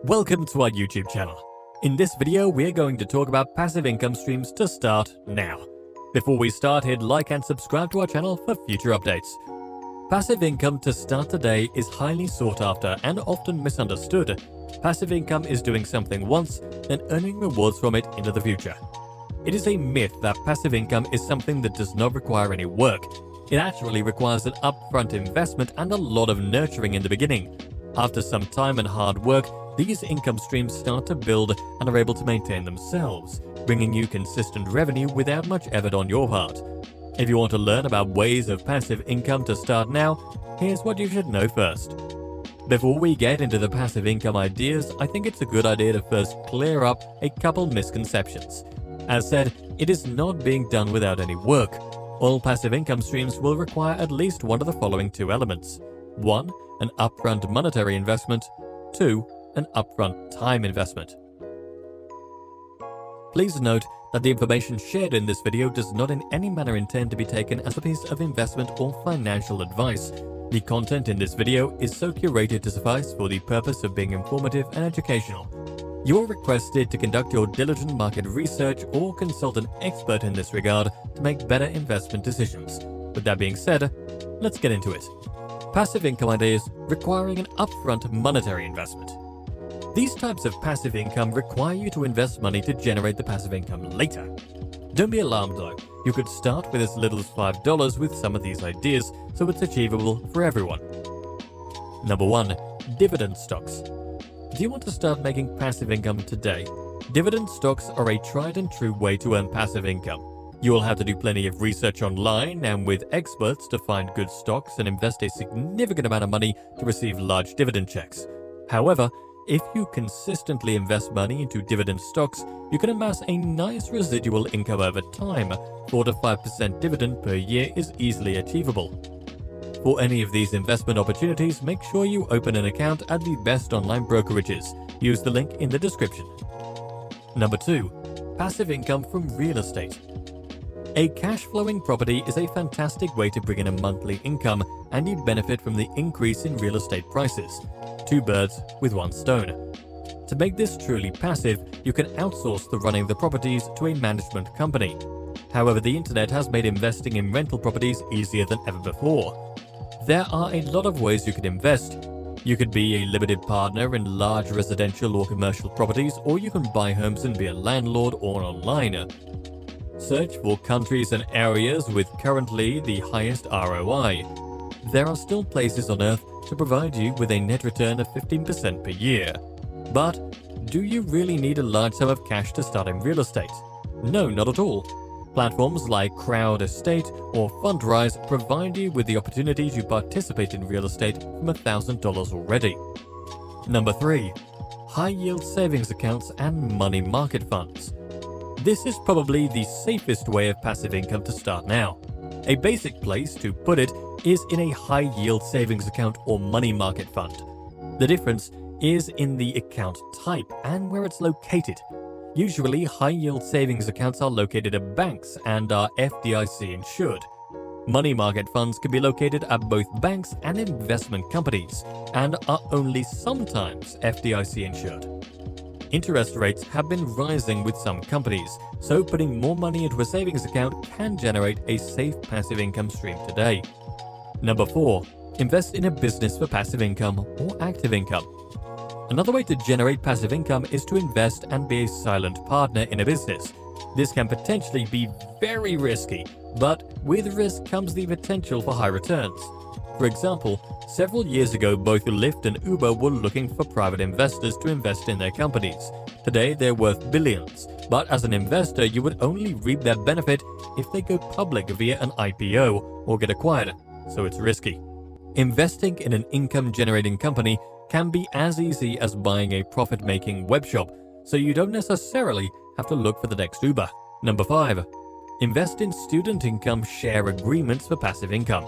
Welcome to our YouTube channel. In this video, we're going to talk about passive income streams to start now. Before we start, hit like and subscribe to our channel for future updates. Passive income to start today is highly sought after and often misunderstood. Passive income is doing something once, then earning rewards from it into the future. It is a myth that passive income is something that does not require any work. It actually requires an upfront investment and a lot of nurturing in the beginning. After some time and hard work, these income streams start to build and are able to maintain themselves, bringing you consistent revenue without much effort on your part. If you want to learn about ways of passive income to start now, here's what you should know first. Before we get into the passive income ideas, I think it's a good idea to first clear up a couple misconceptions. As said, it is not being done without any work. All passive income streams will require at least one of the following two elements. 1. An upfront monetary investment. 2. An upfront time investment. Please note that the information shared in this video does not in any manner intend to be taken as a piece of investment or financial advice. The content in this video is so curated to suffice for the purpose of being informative and educational. You are requested to conduct your diligent market research or consult an expert in this regard to make better investment decisions. With that being said, let's get into it. Passive income ideas requiring an upfront monetary investment. These types of passive income require you to invest money to generate the passive income later. Don't be alarmed though, you could start with as little as $5 with some of these ideas, so it's achievable for everyone. Number 1. Dividend stocks. Do you want to start making passive income today? Dividend stocks are a tried and true way to earn passive income. You will have to do plenty of research online and with experts to find good stocks and invest a significant amount of money to receive large dividend checks. However, if you consistently invest money into dividend stocks, you can amass a nice residual income over time. 4 to 5% dividend per year is easily achievable. For any of these investment opportunities, make sure you open an account at the best online brokerages. Use the link in the description. Number 2. Passive income from real estate. A cash-flowing property is a fantastic way to bring in a monthly income, and you benefit from the increase in real estate prices. 2 birds with 1 stone. To make this truly passive, you can outsource the running of the properties to a management company. However, the internet has made investing in rental properties easier than ever before. There are a lot of ways you could invest. You could be a limited partner in large residential or commercial properties, or you can buy homes and be a landlord or online. Search for countries and areas with currently the highest ROI. There are still places on Earth to provide you with a net return of 15% per year. But do you really need a large sum of cash to start in real estate? No, not at all. Platforms like Crowd Estate or Fundrise provide you with the opportunity to participate in real estate from $1,000 already. Number 3. High-yield savings accounts and money market funds. This is probably the safest way of passive income to start now. A basic place to put it is in a high-yield savings account or money market fund. The difference is in the account type and where it's located. Usually, high-yield savings accounts are located at banks and are FDIC insured. Money market funds can be located at both banks and investment companies and are only sometimes FDIC insured. Interest rates have been rising with some companies, so putting more money into a savings account can generate a safe passive income stream today. Number 4. Invest in a business for passive income or active income. Another way to generate passive income is to invest and be a silent partner in a business. This can potentially be very risky, but with risk comes the potential for high returns. For example, several years ago, both Lyft and Uber were looking for private investors to invest in their companies. Today, they're worth billions, but as an investor, you would only reap their benefit if they go public via an IPO or get acquired, so it's risky. Investing in an income-generating company can be as easy as buying a profit-making webshop, so you don't necessarily have to look for the next Uber. Number 5. Invest in student income share agreements for passive income.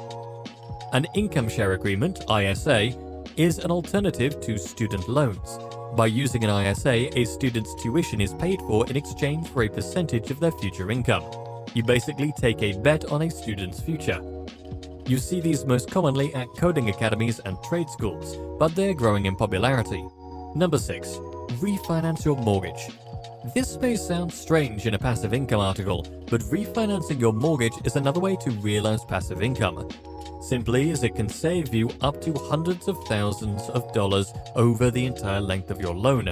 An income share agreement, ISA, is an alternative to student loans. By using an ISA, a student's tuition is paid for in exchange for a percentage of their future income. You basically take a bet on a student's future. You see these most commonly at coding academies and trade schools, but they're growing in popularity. Number 6. Refinance your mortgage. This may sound strange in a passive income article, but refinancing your mortgage is another way to realize passive income. Simply as it can save you up to hundreds of thousands of dollars over the entire length of your loan,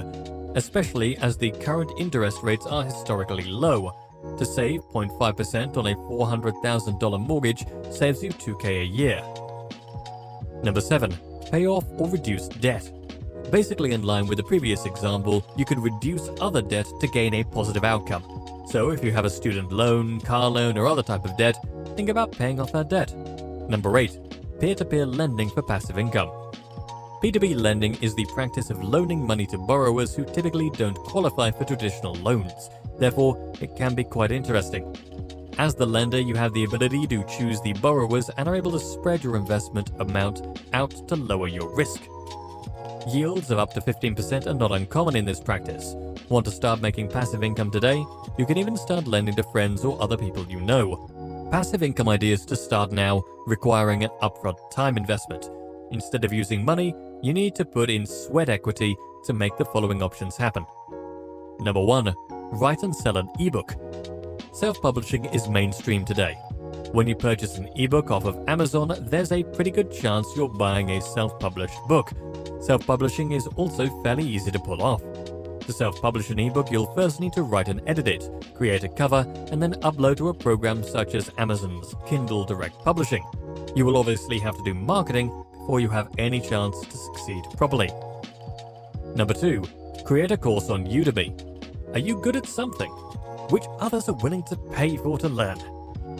especially as the current interest rates are historically low. To save 0.5% on a $400,000 mortgage saves you $2,000 a year. Number 7. Pay off or reduce debt. Basically in line with the previous example, you can reduce other debt to gain a positive outcome. So if you have a student loan, car loan, or other type of debt, think about paying off that debt. Number 8. Peer-to-peer lending for passive income. P2P lending is the practice of loaning money to borrowers who typically don't qualify for traditional loans. Therefore, it can be quite interesting. As the lender, you have the ability to choose the borrowers and are able to spread your investment amount out to lower your risk. Yields of up to 15% are not uncommon in this practice. Want to start making passive income today? You can even start lending to friends or other people you know. Passive income ideas to start now, requiring an upfront time investment. Instead of using money, you need to put in sweat equity to make the following options happen. Number 1. Write and sell an ebook. Self-publishing is mainstream today. When you purchase an ebook off of Amazon, there's a pretty good chance you're buying a self-published book. Self-publishing is also fairly easy to pull off. To self-publish an ebook, you'll first need to write and edit it, create a cover, and then upload to a program such as Amazon's Kindle Direct Publishing. You will obviously have to do marketing before you have any chance to succeed properly. Number 2. Create a course on Udemy. Are you good at something? Which others are willing to pay for to learn?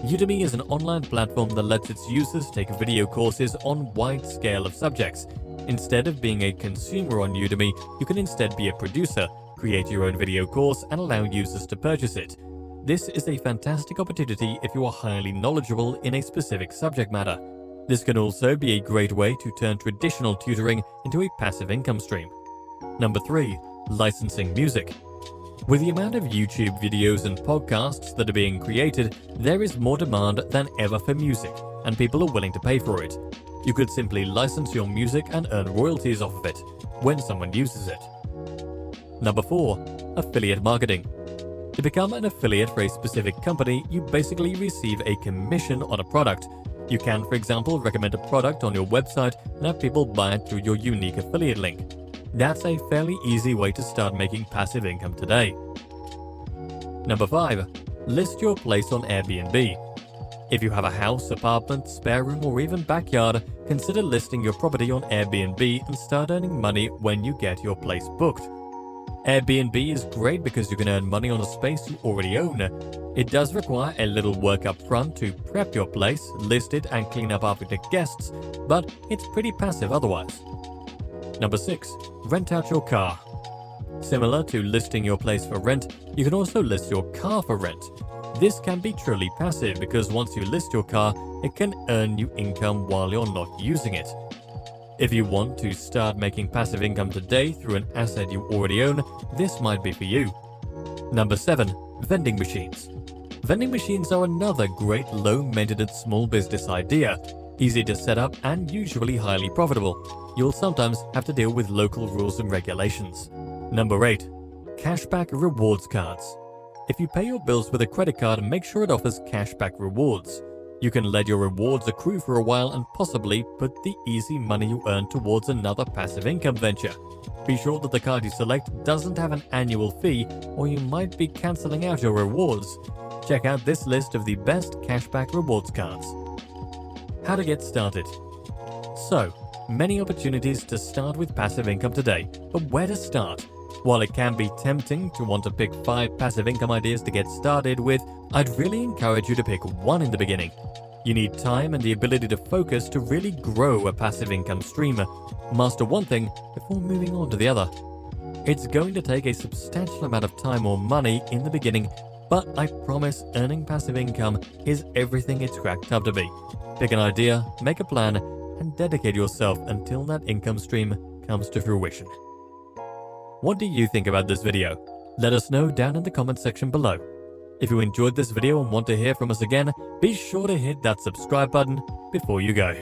Udemy is an online platform that lets its users take video courses on a wide scale of subjects. Instead of being a consumer on Udemy, you can instead be a producer, create your own video course, and allow users to purchase it. This is a fantastic opportunity if you are highly knowledgeable in a specific subject matter. This can also be a great way to turn traditional tutoring into a passive income stream. Number 3. Licensing music. With the amount of YouTube videos and podcasts that are being created, there is more demand than ever for music, and people are willing to pay for it. You could simply license your music and earn royalties off of it when someone uses it. Number 4. Affiliate marketing. To become an affiliate for a specific company, you basically receive a commission on a product. You can, for example, recommend a product on your website and have people buy it through your unique affiliate link. That's a fairly easy way to start making passive income today. Number 5. List your place on Airbnb. If you have a house, apartment, spare room, or even backyard, consider listing your property on Airbnb and start earning money when you get your place booked. Airbnb is great because you can earn money on a space you already own. It does require a little work up front to prep your place, list it, and clean up after the guests, but it's pretty passive otherwise. Number 6. Rent out your car. Similar to listing your place for rent, you can also list your car for rent. This can be truly passive because once you list your car, it can earn you income while you're not using it. If you want to start making passive income today through an asset you already own, this might be for you. Number 7. Vending machines. Vending machines are another great low-maintenance small business idea. Easy to set up and usually highly profitable. You'll sometimes have to deal with local rules and regulations. Number 8. Cashback rewards cards. If you pay your bills with a credit card, make sure it offers cashback rewards. You can let your rewards accrue for a while and possibly put the easy money you earn towards another passive income venture. Be sure that the card you select doesn't have an annual fee, or you might be cancelling out your rewards. Check out this list of the best cashback rewards cards. How to get started. So, many opportunities to start with passive income today, but where to start? While it can be tempting to want to pick 5 passive income ideas to get started with, I'd really encourage you to pick one in the beginning. You need time and the ability to focus to really grow a passive income stream. Master one thing before moving on to the other. It's going to take a substantial amount of time or money in the beginning, but I promise earning passive income is everything it's cracked up to be. Pick an idea, make a plan, and dedicate yourself until that income stream comes to fruition. What do you think about this video? Let us know down in the comment section below. If you enjoyed this video and want to hear from us again, be sure to hit that subscribe button before you go.